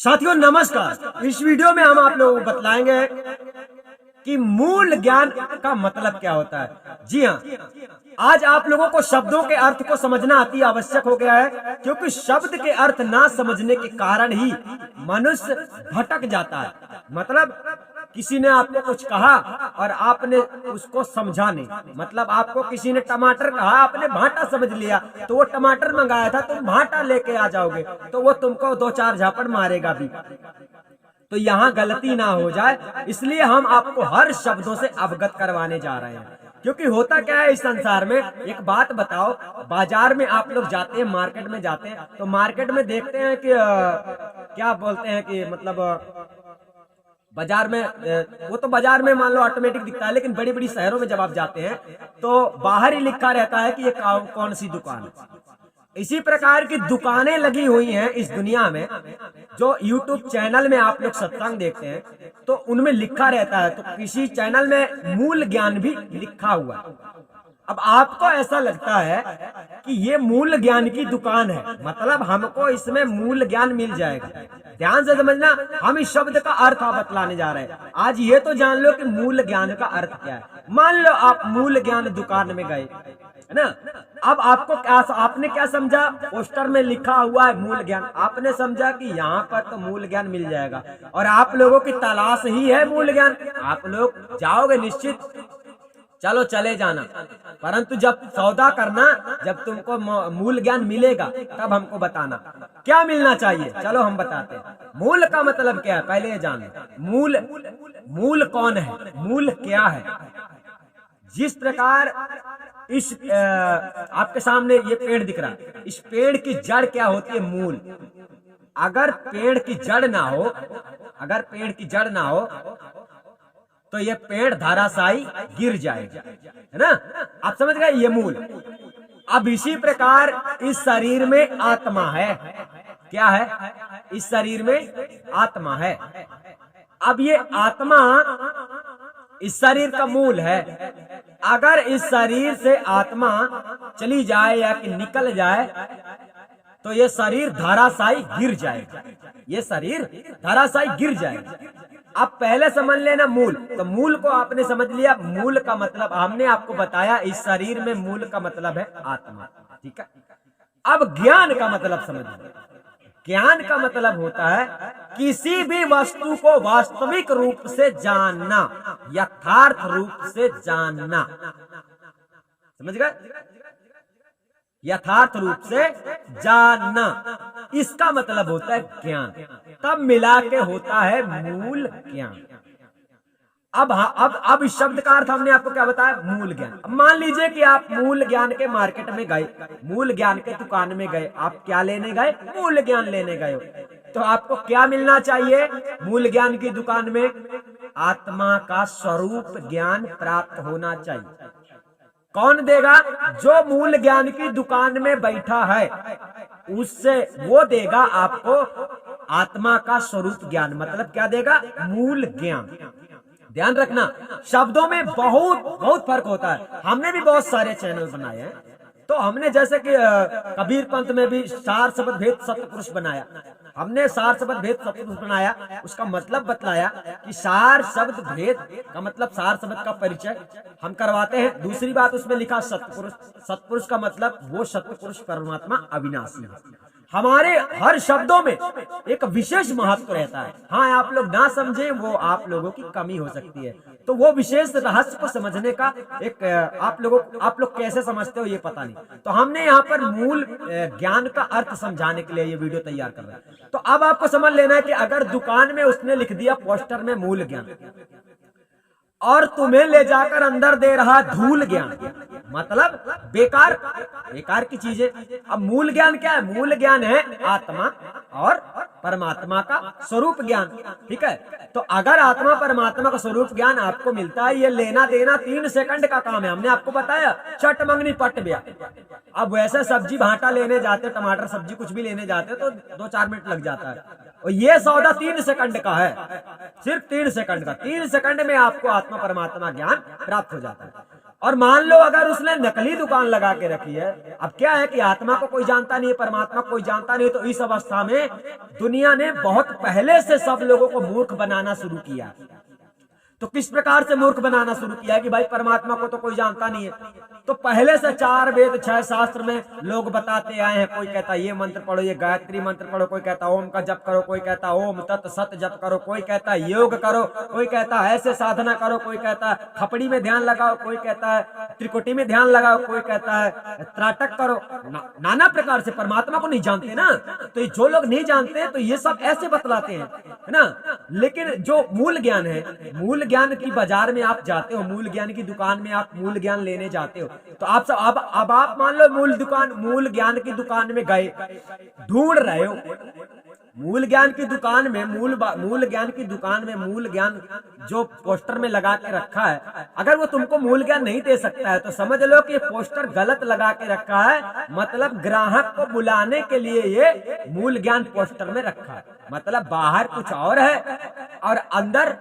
साथियों नमस्कार। इस वीडियो में हम आप लोगों को बतलाएंगे कि मूल ज्ञान का मतलब क्या होता है। जी हाँ, आज आप लोगों को शब्दों के अर्थ को समझना अति आवश्यक हो गया है, क्योंकि शब्द के अर्थ ना समझने के कारण ही मनुष्य भटक जाता है। मतलब किसी ने आपको कुछ कहा और आपने उसको समझा नहीं। मतलब आपको किसी ने टमाटर कहा, आपने भाटा समझ लिया, तो वो टमाटर मंगाया था, तुम भाटा लेके आ जाओगे, तो वो तुमको दो चार झापड़ मारेगा भी। तो यहाँ गलती ना हो जाए, इसलिए हम आपको हर शब्दों से अवगत करवाने जा रहे हैं। क्योंकि होता क्या है इस संसार में, एक बात बताओ, बाजार में आप लोग जाते हैं, मार्केट में जाते हैं, तो मार्केट में देखते हैं कि क्या बोलते हैं कि मतलब बाजार में वो तो बाजार में मान लो ऑटोमेटिक दिखता है, लेकिन बड़ी बड़ी शहरों में जब आप जाते हैं तो बाहर ही लिखा रहता है कि ये कौन सी दुकान है। इसी प्रकार की दुकानें लगी हुई हैं इस दुनिया में। जो YouTube चैनल में आप लोग सत्संग देखते हैं तो उनमें लिखा रहता है, तो किसी चैनल में मूल ज्ञान भी लिखा हुआ है। अब आपको ऐसा लगता है कि ये मूल ज्ञान की दुकान है, मतलब हमको इसमें मूल ज्ञान मिल जाएगा। ध्यान से समझना, हम इस शब्द का अर्थ बतलाने जा रहे हैं। आज ये तो जान लो कि मूल ज्ञान का अर्थ क्या है। मान लो आप मूल ज्ञान दुकान में गए, है ना। अब आपको आपने क्या समझा, पोस्टर में लिखा हुआ है मूल ज्ञान, आपने समझा कि यहाँ पर तो मूल ज्ञान मिल जाएगा और आप लोगों की तलाश ही है मूल ज्ञान। आप लोग जाओगे निश्चित, चलो चले जाना, परंतु जब सौदा करना, जब तुमको मूल ज्ञान मिलेगा तब हमको बताना क्या मिलना चाहिए। चलो हम बताते हैं। मूल का मतलब क्या है, पहले ये जान लो। मूल कौन है, मूल क्या है। जिस प्रकार इस आपके सामने ये पेड़ दिख रहा है, इस पेड़ की जड़ क्या होती है, मूल। अगर पेड़ की जड़ ना हो, अगर पेड़ की जड़ ना हो तो ये पेड़ धराशायी गिर जाएगा, है ना। आप समझ गए, ये मूल। अब इसी प्रकार इस शरीर में आत्मा है। क्या है, इस शरीर में आत्मा है। अब ये आत्मा इस शरीर का मूल है। अगर इस शरीर से आत्मा चली जाए या कि निकल जाए तो ये शरीर धराशायी गिर जाएगा, ये शरीर धराशायी गिर जाएगा। अब पहले समझ लेना मूल। तो मूल को आपने समझ लिया। मूल का मतलब हमने आपको बताया, इस शरीर में मूल का मतलब है आत्मा, ठीक है। अब ज्ञान का मतलब समझ लो। ज्ञान का मतलब होता है किसी भी वस्तु को वास्तविक रूप से जानना, यथार्थ रूप से जानना। समझ गए, यथार्थ रूप से जानना, इसका मतलब होता है ज्ञान। तब मिला के होता है मूल ज्ञान। अब इस शब्द का अर्थ हमने आपको क्या बताया, मूल ज्ञान। अब मान लीजिए कि आप मूल ज्ञान के मार्केट में गए, मूल ज्ञान के दुकान में गए, आप क्या लेने गए, मूल ज्ञान लेने गए हो। तो आपको क्या मिलना चाहिए मूल ज्ञान की दुकान में, आत्मा का स्वरूप ज्ञान प्राप्त होना चाहिए। कौन देगा, जो मूल ज्ञान की दुकान में बैठा है उससे, वो देगा आपको आत्मा का स्वरूप ज्ञान। मतलब क्या देगा, मूल ज्ञान। ध्यान रखना, शब्दों में बहुत फर्क होता है। हमने भी बहुत सारे चैनल बनाए हैं, तो हमने जैसे कि कबीर पंथ में भी सार शब्द भेद सतपुरुष बनाया। हमने सार शब्द भेद सतपुरुष बनाया, उसका मतलब बतलाया कि सार शब्द भेद का मतलब सार शब्द का परिचय हम करवाते हैं। दूसरी बात उसमें लिखा सतपुरुष, सतपुरुष का मतलब वो सतपुरुष परमात्मा अविनाशी है। हमारे हर शब्दों में एक विशेष महत्व रहता है। हाँ, आप लोग ना समझे वो आप लोगों की कमी हो सकती है, तो वो विशेष रहस्य को समझने का एक आप लोग कैसे समझते हो ये पता नहीं। तो हमने यहाँ पर मूल ज्ञान का अर्थ समझाने के लिए ये वीडियो तैयार कर रहे हैं। तो अब आपको समझ लेना है कि अगर दुकान में उसने लिख दिया पोस्टर में मूल ज्ञान और तुम्हें ले जाकर अंदर दे रहा धूल ज्ञान, मतलब बेकार की चीजें। अब मूल ज्ञान क्या है, मूल ज्ञान है आत्मा और परमात्मा का स्वरूप ज्ञान, ठीक है। तो अगर आत्मा परमात्मा का स्वरूप ज्ञान आपको मिलता है, ये लेना देना 3 सेकंड का काम है। हमने आपको बताया चट मंगनी पट ब्या। अब वैसे सब्जी भाटा लेने जाते, टमाटर सब्जी कुछ भी लेने जाते तो 2-4 मिनट लग जाता है, और ये सौदा 3 सेकंड का है, सिर्फ 3 सेकंड का। 3 सेकंड में आपको आत्मा परमात्मा ज्ञान प्राप्त हो जाता है। और मान लो अगर उसने नकली दुकान लगा के रखी है, अब क्या है कि आत्मा को कोई जानता नहीं है, परमात्मा को कोई जानता नहीं, तो इस अवस्था में दुनिया ने बहुत पहले से सब लोगों को मूर्ख बनाना शुरू किया। तो किस प्रकार से मूर्ख बनाना शुरू किया कि भाई परमात्मा को तो कोई जानता नहीं है, तो पहले से 4 वेद 6 शास्त्र में लोग बताते आए हैं। कोई कहता ये मंत्र पढ़ो, ये गायत्री मंत्र पढ़ो, कोई कहता ओम का जप करो, कोई कहता ओम तत् सत जप करो, कोई कहता योग करो, कोई कहता ऐसे साधना करो, कोई कहता खपड़ी में ध्यान लगाओ, कोई कहता है त्रिकुटी में ध्यान लगाओ, कोई कहता है त्राटक करो। नाना प्रकार से परमात्मा को नहीं जानते ना, तो जो लोग नहीं जानते तो ये सब ऐसे बतलाते हैं, है ना। लेकिन जो मूल ज्ञान है, मूल ज्ञान की बाजार में आप जाते हो, मूल ज्ञान की दुकान में आप मूल ज्ञान लेने जाते हो, तो आप सब अब आप मान लो मूल ज्ञान की दुकान में गए, ढूंढ रहे हो मूल ज्ञान की दुकान में, मूल ज्ञान की दुकान में मूल ज्ञान जो पोस्टर में लगा के रखा है, अगर वो तुमको मूल ज्ञान नहीं दे सकता है तो समझ लो कि पोस्टर गलत लगा के रखा है। मतलब ग्राहक को बुलाने के लिए ये मूल ज्ञान पोस्टर में रखा है, मतलब बाहर कुछ और है और अंदर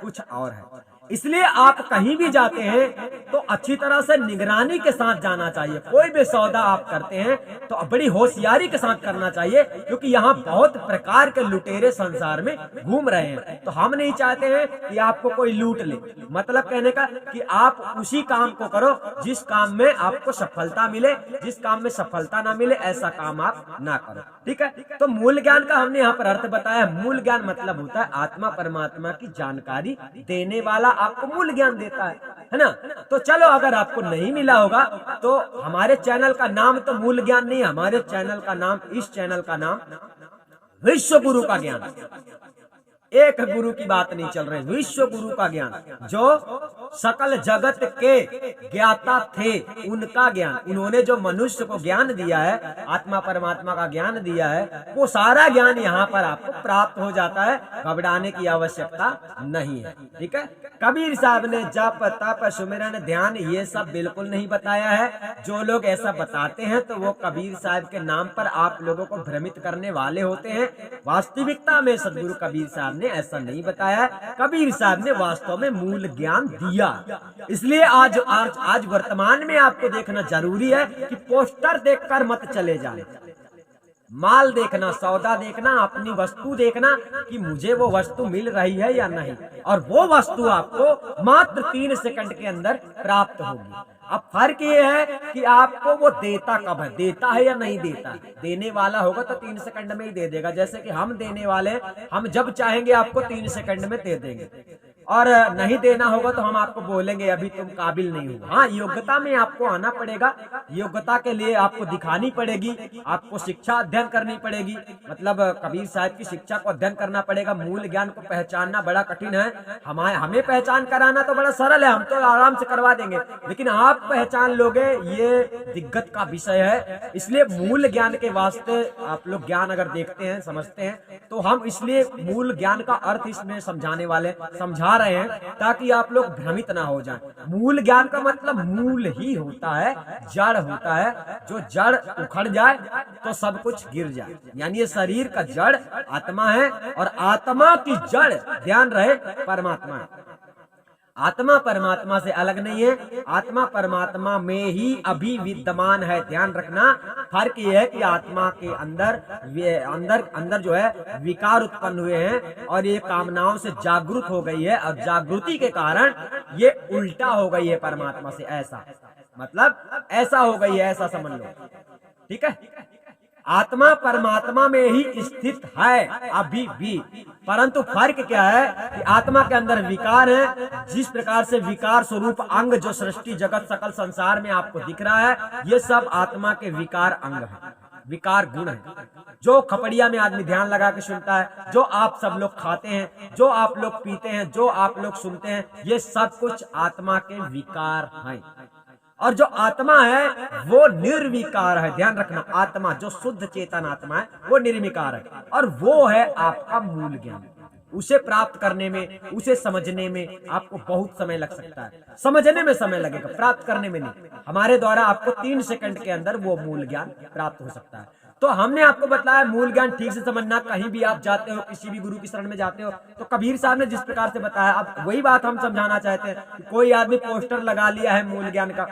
कुछ और है। इसलिए आप कहीं भी जाते हैं तो अच्छी तरह से निगरानी के साथ जाना चाहिए। कोई भी सौदा आप करते हैं तो बड़ी होशियारी के साथ करना चाहिए, क्योंकि यहाँ बहुत प्रकार के लुटेरे संसार में घूम रहे हैं। तो हम नहीं चाहते हैं कि आपको कोई लूट ले। मतलब कहने का कि आप उसी काम को करो जिस काम में आपको सफलता मिले, जिस काम में सफलता ना मिले ऐसा काम आप ना करो, ठीक है। तो मूल ज्ञान का हमने यहाँ पर अर्थ बताया। मूल ज्ञान मतलब होता है आत्मा परमात्मा की जानकारी देने वाला आपको मूल ज्ञान देता है ना। तो चलो अगर आपको नहीं मिला होगा तो हमारे चैनल का नाम तो मूल ज्ञान नहीं, हमारे चैनल का नाम, इस चैनल का नाम विश्व गुरु का ज्ञान। एक गुरु की बात नहीं चल रही, विश्व गुरु का ज्ञान, जो सकल जगत के ज्ञाता थे उनका ज्ञान। उन्होंने जो मनुष्य को ज्ञान दिया है, आत्मा परमात्मा का ज्ञान दिया है, वो सारा ज्ञान यहाँ पर आपको प्राप्त हो जाता है। घबराने की आवश्यकता नहीं है, ठीक है। कबीर साहब ने जप तप सुमिरन ध्यान ये सब बिल्कुल नहीं बताया है। जो लोग ऐसा बताते हैं तो वो कबीर साहब के नाम पर आप लोगों को भ्रमित करने वाले होते हैं। वास्तविकता में सदगुरु कबीर साहब ने ऐसा नहीं बताया। कबीर साहब ने वास्तव में मूल ज्ञान दिया। इसलिए आज वर्तमान में आपको देखना जरूरी है कि पोस्टर देखकर मत चले जाए। माल देखना, सौदा देखना, अपनी वस्तु देखना कि मुझे वो वस्तु मिल रही है या नहीं, और वो वस्तु आपको मात्र 3 सेकंड के अंदर प्राप्त होगी। अब फर्क ये है कि आपको वो देता कब है, देता है या नहीं देता। देने वाला होगा तो 3 सेकंड में ही दे देगा। जैसे कि हम देने वाले, हम जब चाहेंगे आपको 3 सेकंड में दे देंगे, और नहीं देना होगा तो हम आपको बोलेंगे अभी तुम काबिल नहीं हो। हाँ, योग्यता में आपको आना पड़ेगा। योग्यता के लिए आपको दिखानी पड़ेगी, आपको शिक्षा अध्ययन करनी पड़ेगी। मतलब कबीर साहब की शिक्षा को अध्ययन करना पड़ेगा। मूल ज्ञान को पहचानना बड़ा कठिन है। हमें पहचान कराना तो बड़ा सरल है, हम तो आराम से करवा देंगे, लेकिन आप पहचान लोगे ये दिक्कत का विषय है। इसलिए मूल ज्ञान के वास्ते आप लोग ज्ञान अगर देखते हैं, समझते हैं, तो हम इसलिए मूल ज्ञान का अर्थ इसमें समझाने वाले समझा रहे हैं ताकि आप लोग भ्रमित ना हो जाएं। मूल ज्ञान का मतलब मूल ही होता है, जड़ होता है। जो जड़ उखड़ जाए तो सब कुछ गिर जाए। यानी ये शरीर का जड़ आत्मा है, और आत्मा की जड़ ध्यान रहे परमात्मा है। आत्मा परमात्मा से अलग नहीं है, आत्मा परमात्मा में ही अभी विद्यमान है। ध्यान रखना, फर्क ये है कि आत्मा के अंदर जो है विकार उत्पन्न हुए हैं, और ये कामनाओं से जागृत हो गई है, और जागृति के कारण ये उल्टा हो गई है परमात्मा से। ऐसा मतलब ऐसा हो गई है, ऐसा समझ लो, ठीक है। आत्मा परमात्मा में ही स्थित है अभी भी, परंतु फर्क क्या है कि आत्मा के अंदर विकार है। जिस प्रकार से विकार स्वरूप अंग जो सृष्टि जगत सकल संसार में आपको दिख रहा है, ये सब आत्मा के विकार अंग है, विकार गुण है। जो खपड़िया में आदमी ध्यान लगा के सुनता है, जो आप सब लोग खाते हैं, जो आप लोग पीते हैं, जो आप लोग सुनते हैं, ये सब कुछ आत्मा के विकार हैं। और जो आत्मा है वो निर्विकार है। ध्यान रखना, आत्मा जो शुद्ध चेतन आत्मा है वो निर्विकार है, और वो है आपका मूल ज्ञान। उसे प्राप्त करने में, उसे समझने में आपको बहुत समय लग सकता है। समझने में समय लगेगा, प्राप्त करने में नहीं। हमारे द्वारा आपको 3 सेकंड के अंदर वो मूल ज्ञान प्राप्त हो सकता है। तो हमने आपको बताया मूल ज्ञान ठीक से समझना। कहीं भी आप जाते हो, किसी भी गुरु की शरण में जाते हो, तो कबीर साहब ने जिस प्रकार से बताया, अब वही बात हम समझाना चाहते हैं। कोई आदमी पोस्टर लगा लिया है मूल ज्ञान का,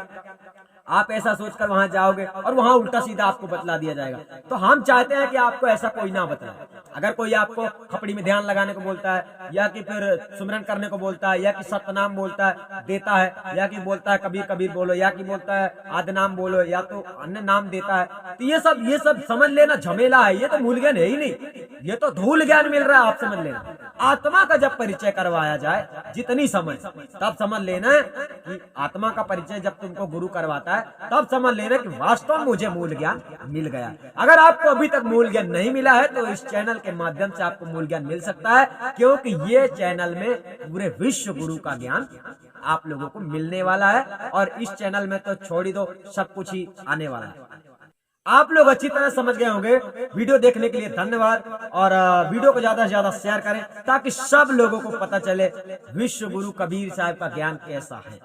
आप ऐसा सोचकर वहां जाओगे और वहां उल्टा सीधा आपको बतला दिया जाएगा। तो हम चाहते हैं कि आपको ऐसा कोई ना बतलाए। अगर कोई आपको खपड़ी में ध्यान लगाने को बोलता है, या कि फिर सुमरन करने को बोलता है, या कि सतनाम बोलता है देता है, या कि बोलता है कबीर कबीर बोलो, या कि बोलता है आदि नाम बोलो, या तो अन्य नाम देता है, तो ये सब समझ लेना झमेला है। ये तो मूल ज्ञान है ही नहीं, ये तो धूल ज्ञान मिल रहा है। आप समझ लेना, आत्मा का जब परिचय करवाया जाए, जितनी समझ, तब समझ लेना कि आत्मा का परिचय जब तुमको गुरु करवाता है, तब समझ लेना कि वास्तव में मुझे मूल ज्ञान मिल गया। अगर आपको अभी तक मूल ज्ञान नहीं मिला है, तो इस चैनल के माध्यम से आपको मूल ज्ञान मिल सकता है, क्योंकि ये चैनल में पूरे विश्व गुरु का ज्ञान आप लोगों को मिलने वाला है। और इस चैनल में तो छोड़ ही दो, सब कुछ ही आने वाला है। आप लोग अच्छी तरह समझ गए होंगे। वीडियो देखने के लिए धन्यवाद, और वीडियो को ज्यादा से ज्यादा शेयर करें, ताकि सब लोगों को पता चले विश्व गुरु कबीर साहब का ज्ञान कैसा है।